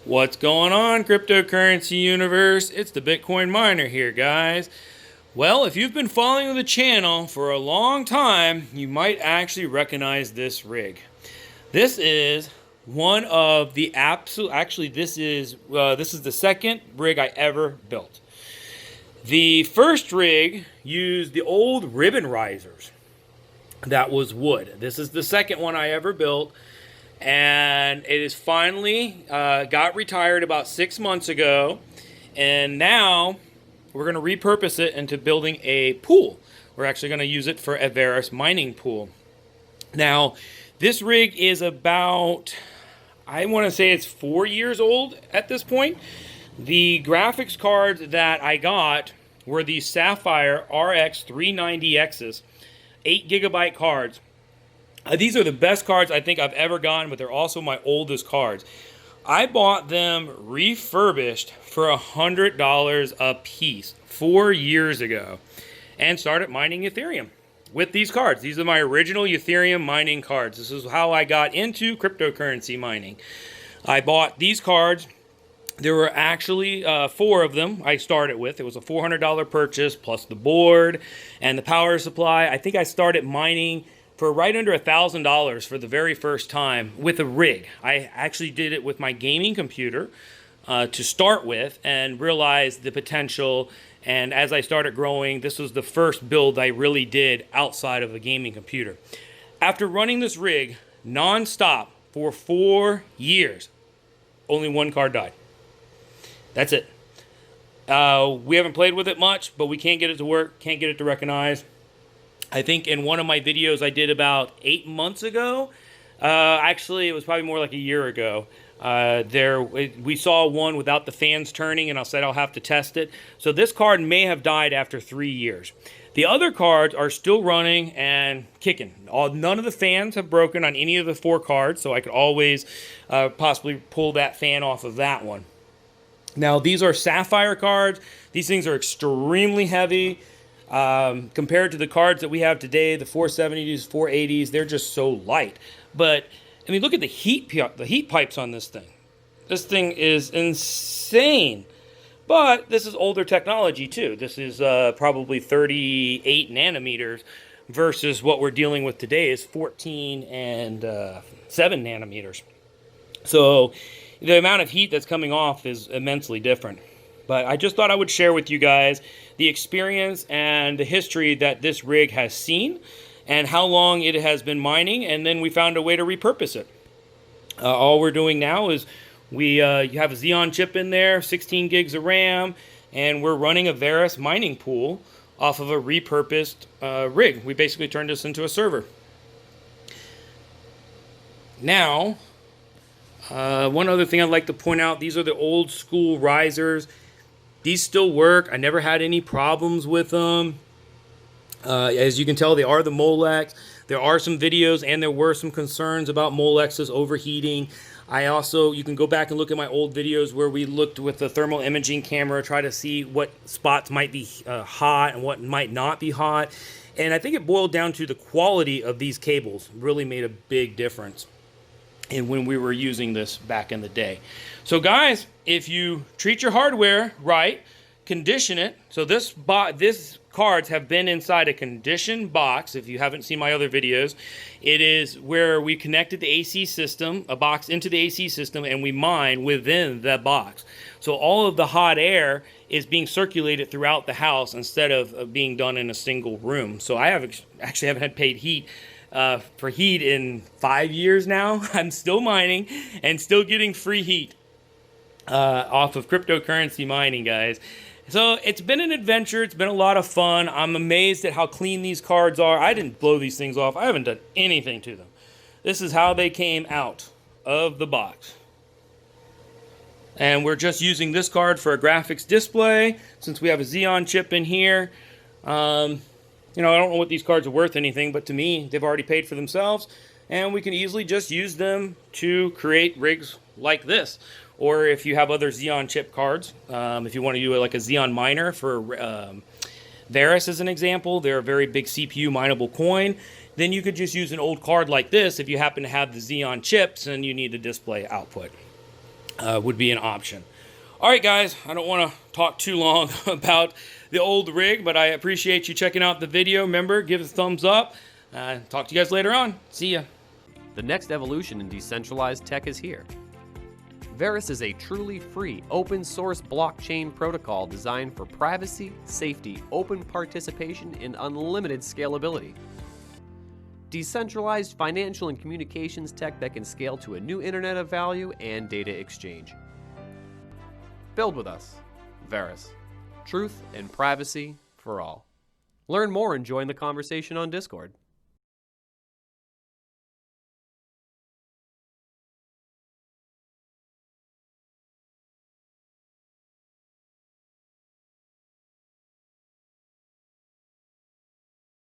What's going on, cryptocurrency universe? It's the Bitcoin miner here, guys. Well, if you've been following the channel for a long time, you might actually recognize this rig. This is one of the this is the second rig I ever built. The first rig used the old ribbon risers. That was wood. This is the second one I ever built. And it is finally got retired about 6 months ago, and now we're going to repurpose it into building a pool. We're actually going to use it for a Verus mining pool. Now, this rig is about, I want to say it's 4 years old at this point. The graphics cards that I got were the Sapphire RX 390Xs, 8 gigabyte cards. These are the best cards I think I've ever gotten, but they're also my oldest cards. I bought them refurbished for $100 a piece 4 years ago and started mining Ethereum with these cards. These are my original Ethereum mining cards. This is how I got into cryptocurrency mining. I bought these cards. There were actually 4 of them I started with. It was a $400 purchase plus the board and the power supply. I think I started mining for right under $1,000 for the very first time with a rig. I actually did it with my gaming computer to start with and realized the potential. And as I started growing, this was the first build I really did outside of a gaming computer. After running this rig non-stop for 4 years, only one card died. That's it. We haven't played with it much, but we can't get it to work, can't get it to recognize. I think in one of my videos I did about 8 months ago, actually it was probably more like a year ago, we saw one without the fans turning, and I said I'll have to test it. So this card may have died after 3 years. The other cards are still running and kicking. None of the fans have broken on any of the 4 cards, so I could always possibly pull that fan off of that one. Now these are Sapphire cards. These things are extremely heavy. Compared to the cards that we have today, the 470s, 480s, they're just so light. But I mean, look at the heat pipes on this thing. This thing is insane. But this is older technology too. This is probably 38 nanometers versus what we're dealing with today is 14 and 7 nanometers. So the amount of heat that's coming off is immensely different. But I just thought I would share with you guys the experience and the history that this rig has seen and how long it has been mining, and then we found a way to repurpose it. All we're doing now is you have a Xeon chip in there, 16 gigs of RAM, and we're running a Verus mining pool off of a repurposed rig. We basically turned this into a server. Now, one other thing I'd like to point out, these are the old school risers. These still work. I never had any problems with them. As you can tell, they are the Molex. There are some videos and there were some concerns about Molex's overheating. You can go back and look at my old videos where we looked with the thermal imaging camera, try to see what spots might be hot and what might not be hot. And I think it boiled down to the quality of these cables really made a big difference and when we were using this back in the day. So guys, if you treat your hardware right, condition it. So this cards have been inside a conditioned box. If you haven't seen my other videos, it is where we connected the AC system, a box into the AC system, and we mine within that box. So all of the hot air is being circulated throughout the house instead of being done in a single room. So I actually haven't had paid heat for heat in 5 years now. I'm still mining and still getting free heat off of cryptocurrency mining, guys. So it's been an adventure. It's been a lot of fun. I'm amazed at how clean these cards are. I didn't blow these things off. I haven't done anything to them. This is how they came out of the box. And we're just using this card for a graphics display since we have a Xeon chip in here. You know, I don't know what these cards are worth anything, but to me, they've already paid for themselves. And we can easily just use them to create rigs like this. Or if you have other Xeon chip cards, if you want to do like a Xeon miner for Verus as an example, they're a very big CPU mineable coin. Then you could just use an old card like this if you happen to have the Xeon chips and you need a display output. would be an option. All right, guys, I don't want to talk too long about the old rig, but I appreciate you checking out the video. Remember, give us a thumbs up. Talk to you guys later on. See ya. The next evolution in decentralized tech is here. Verus is a truly free, open-source blockchain protocol designed for privacy, safety, open participation, and unlimited scalability. Decentralized financial and communications tech that can scale to a new internet of value and data exchange. Build with us. Verus. Truth and privacy for all. Learn more and join the conversation on Discord.